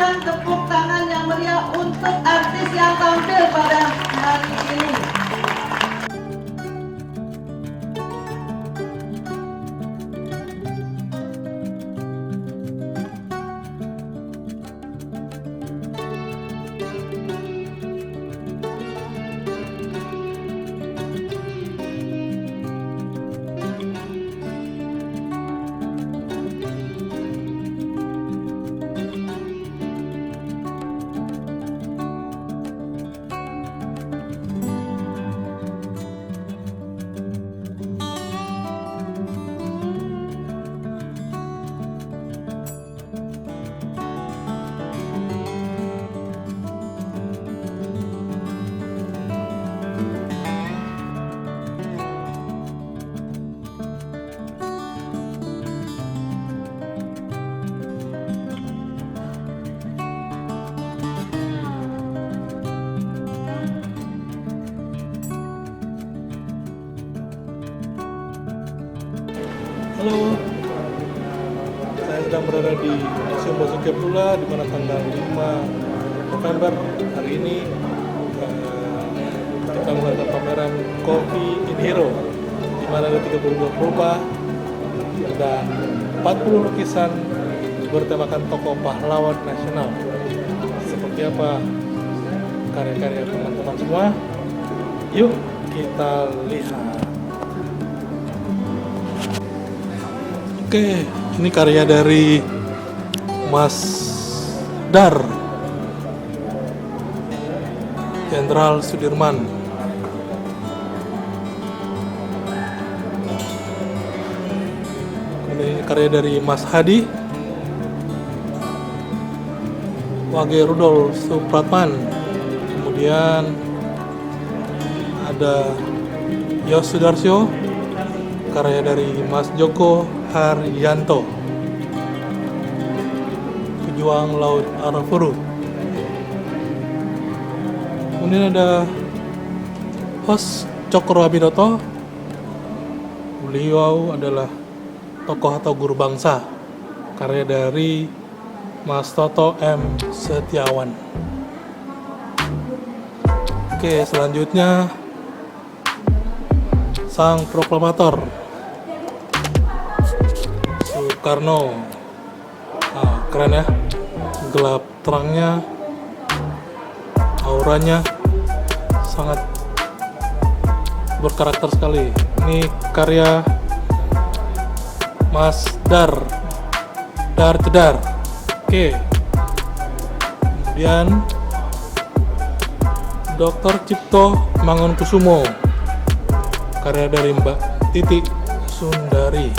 berikan tepuk tangan yang meriah untuk artis yang tampil pada hari ini. Halo, saya sedang berada di Museum Basuki Abdullah di mana tanggal 5 November hari ini kita mengadakan pameran Coffee in Hero di mana ada 32 perupa dan 40 lukisan bertemakan tokoh pahlawan nasional. Seperti apa karya-karya teman-teman semua? Yuk kita lihat. Oke, ini karya dari Mas Dar, Jenderal Sudirman. Ini karya dari Mas Hadi, Wage Rudolf Supratman. Kemudian ada Yos Sudarsyo, karya dari Mas Joko Haryanto, pejuang Laut Arafuru. Kemudian ada Hos Cokro Abinoto, beliau adalah tokoh atau guru bangsa, karya dari Mas Toto M. Setiawan. Oke, selanjutnya Sang Proklamator Soekarno. Keren ya, gelap terangnya, auranya sangat berkarakter sekali. Ini karya Mas Dar Cedar. Oke, kemudian Dr. Cipto Mangunkusumo, karya dari Mbak Titi Sundari.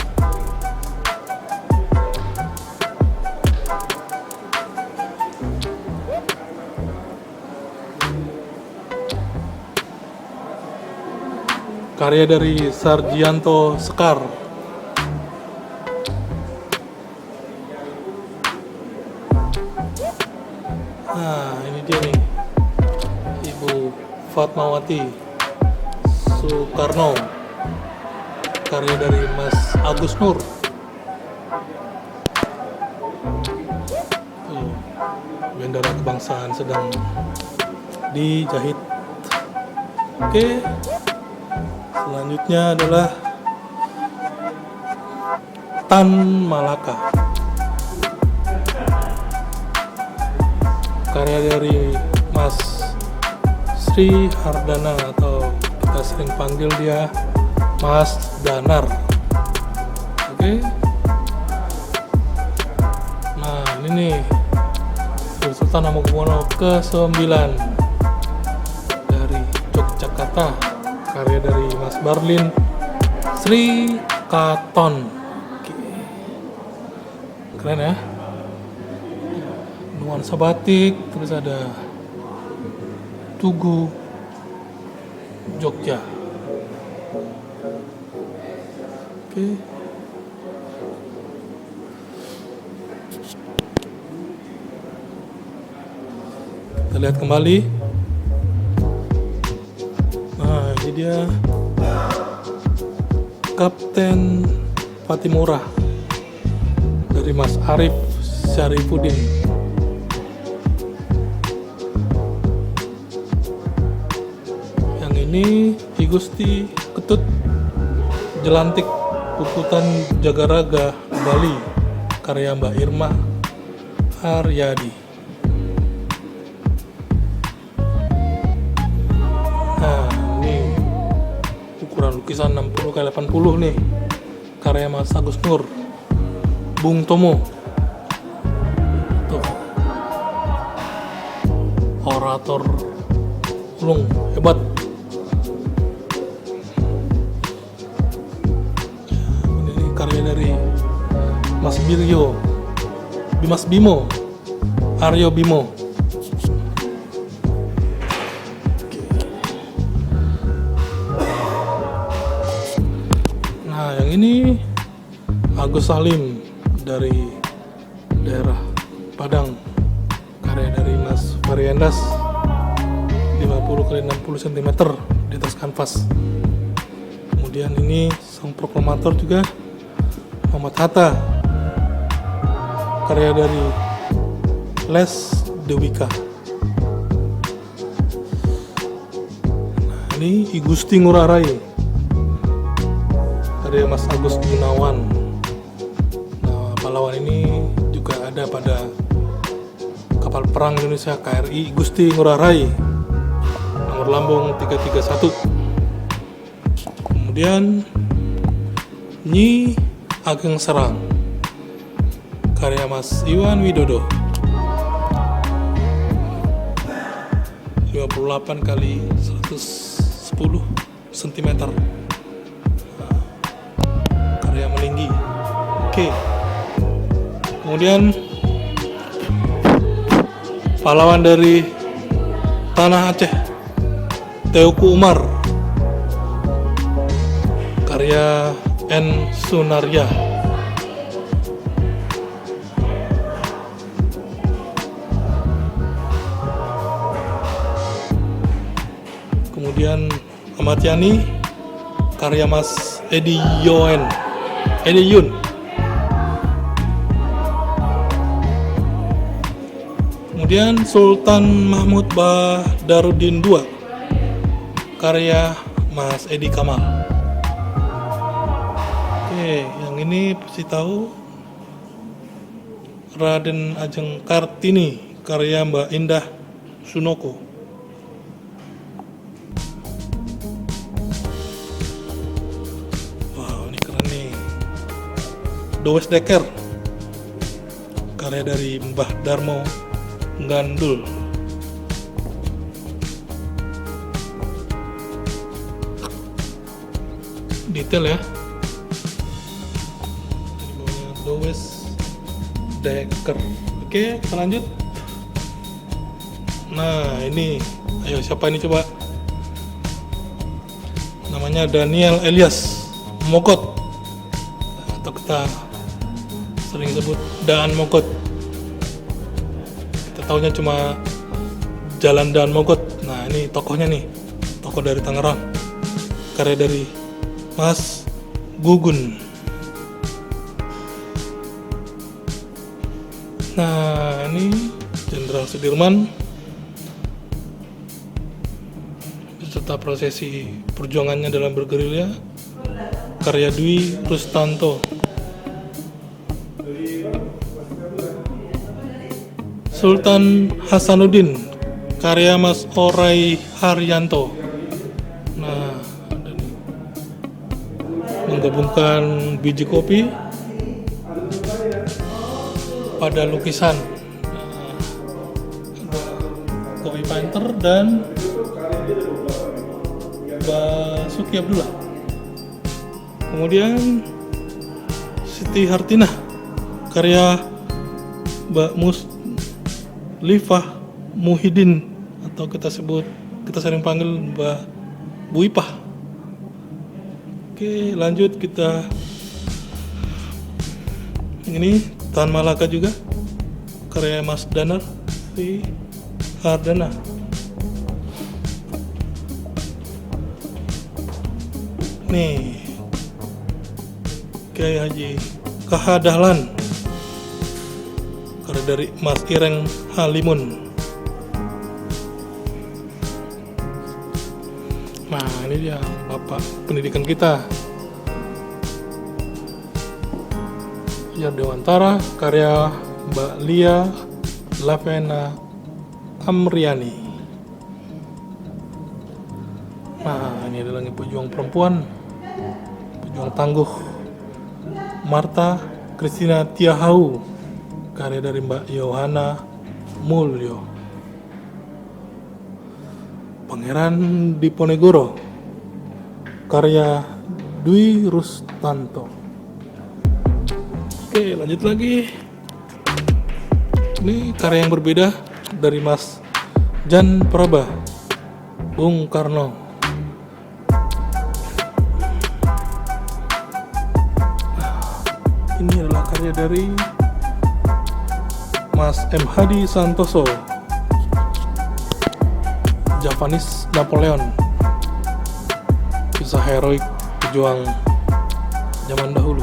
Karya dari Sarjianto Sekar. Nah, ini dia nih, Ibu Fatmawati Soekarno, karya dari Mas Agus Nur. Tuh, bendera kebangsaan sedang dijahit. Oke, selanjutnya adalah Tan Malaka, karya dari Mas Sri Hardana atau kita sering panggil dia Mas Danar. Oke. Nah, ini nih Sultan Hamengkubuwono ke-9 dari Yogyakarta, karya dari Mas Barlin Sri Katon. Oke. Keren ya, nuansa batik, terus ada Tugu Jogja. Oke. Kita lihat kembali. Nah, ini dia Kapten Patimura dari Mas Arif Syarifuddin. ini I Gusti Ketut Jelantik Puputan Jagaraga Bali karya Mbak Irma Haryadi. Nah, ini ukuran lukisan 60x80 nih, karya Mas Agus Nur, Bung Tomo. Tuh, orator ulung hebat. Ini karya dari Mas Bimo Aryo Bimo. Nah, yang ini Agus Salim dari daerah Padang, karya dari Mas Variandas, 50x60 cm di atas kanvas. Kemudian ini sang proklamator juga Muhammad Hatta, karya dari Les Dewika. Nah, ini I Gusti Ngurah Rai, karya Mas Agus Gunawan. Nah, pahlawan ini juga ada pada kapal perang Indonesia KRI I Gusti Ngurah Rai, nomor lambung 331. Kemudian Nyi Ageng Serang, karya Mas Iwan Widodo, 58x110 cm, karya Melinggi. Oke. Kemudian pahlawan dari Tanah Aceh, Teuku Umar, karya N. Sunarya. Kemudian Ahmad Yani, karya Mas Edi Yun. Kemudian Sultan Mahmud Badarudin II, karya Mas Edi Kamal. Oke, yang ini pasti tahu, Raden Ajeng Kartini, karya Mbak Indah Sunoko. Wow, ini keren nih. Dowes Dekker, karya dari Mbah Darmo Gandul. Detail ya. Dowes Dekker. Oke, kita lanjut. Nah, ini, ayo siapa ini coba? Namanya Daniel Elias Mogot, atau kita sering sebut Daan Mogot. Kita taunya cuma Jalan Daan Mogot. Nah, ini tokohnya nih, tokoh dari Tangerang, karya dari Mas Gugun. Nah, ini Jenderal Sudirman beserta prosesi perjuangannya dalam bergerilya, karya Dwi Rustanto. Sultan Hasanuddin, karya Mas Orai Haryanto. Nah, ada nih, menggabungkan biji kopi pada lukisan. Kopi Painter dan Basuki Abdullah. Kemudian Siti Hartinah, karya Mbak Muslifah Muhyiddin, atau kita sering panggil Mbak Bu Ipah. Oke, lanjut kita ini Tan Malaka juga, karya Mas Danar di Hardana. Nih, Kiai Haji Kahadahlan, karya dari Mas Ireng Halimun. Nah, ini dia bapak pendidikan kita, Yar Dewantara, karya Mbak Lia Lavena Amriani. Nah, ini adalah pejuang perempuan, pejuang tangguh, Marta Christina Tiahau, karya dari Mbak Yohana Mulyo. Pangeran Diponegoro, karya Dwi Rustanto. Oke, lanjut lagi. Ini karya yang berbeda dari Mas Jan Praba, Bung Karno. Ini adalah karya dari Mas M. Hadi Santoso, Javanese Napoleon, kisah heroik pejuang zaman dahulu.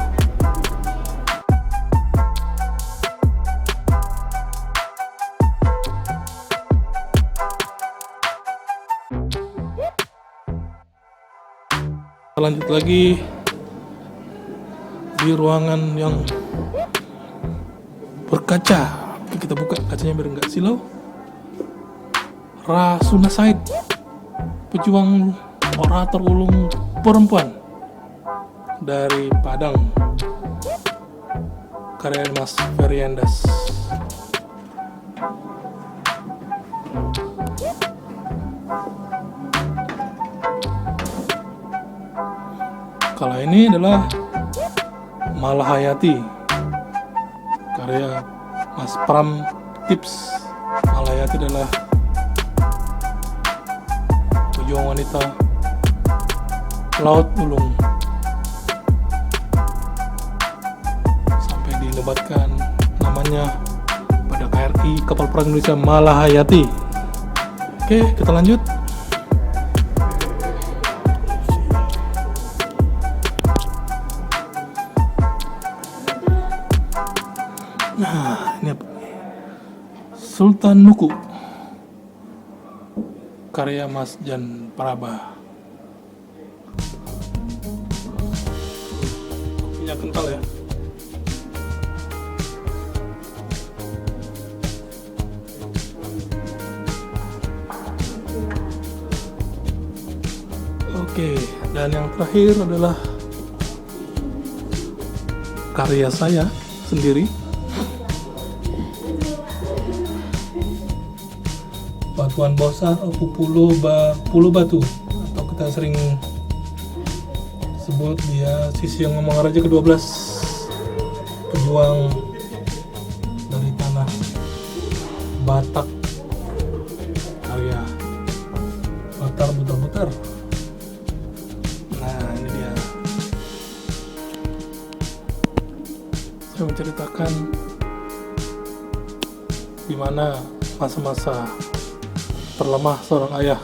Lanjut lagi di ruangan yang berkaca. Oke, kita buka kacanya biar nggak silau. Rasuna Said, pejuang orator ulung perempuan dari Padang, karya Mas Feriandas. Kalau ini adalah Malahayati, karya Mas Pram Tips. Malahayati adalah pejuang wanita laut ulung sampai dilebatkan namanya pada KRI Kapal Perang Indonesia Malahayati. Oke, kita lanjut. Nah, ini apa? Sultan Nuku, karya Mas Jan Praba. Kopinya kental ya. Oke, dan yang terakhir adalah karya saya sendiri, Batuan Bosar Opu Pulo Batu, atau kita sering sebut dia Sisi yang Ngomong Raja ke-12, pejuang dari tanah Batak, karya Batar Butar-Butar. Nah, ini dia. Saya menceritakan di mana masa-masa terlemah seorang ayah,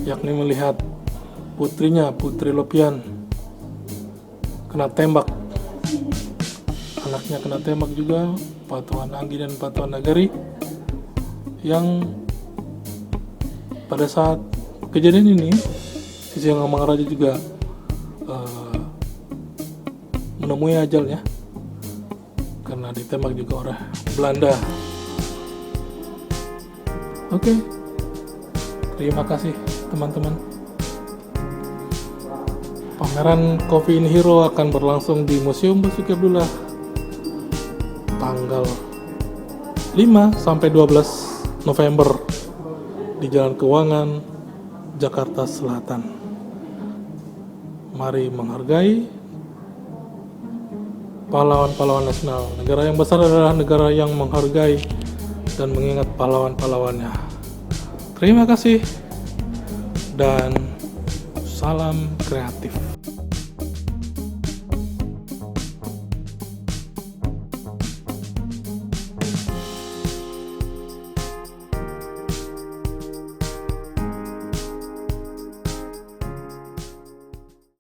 yakni melihat putrinya, Putri Lopian, kena tembak. Anaknya kena tembak juga, Patuan Anggi dan Patuan Nagari, yang pada saat kejadian ini Sisi yang Ngomong Raja juga menemui ajalnya karena ditembak juga oleh Belanda. Oke. Terima kasih teman-teman. Pameran Coffee in Hero akan berlangsung di Museum Basuki Abdullah tanggal 5 sampai 12 November di Jalan Keuangan, Jakarta Selatan. Mari menghargai pahlawan-pahlawan nasional. Negara yang besar adalah negara yang menghargai dan mengingat pahlawan-pahlawannya. Terima kasih dan salam kreatif.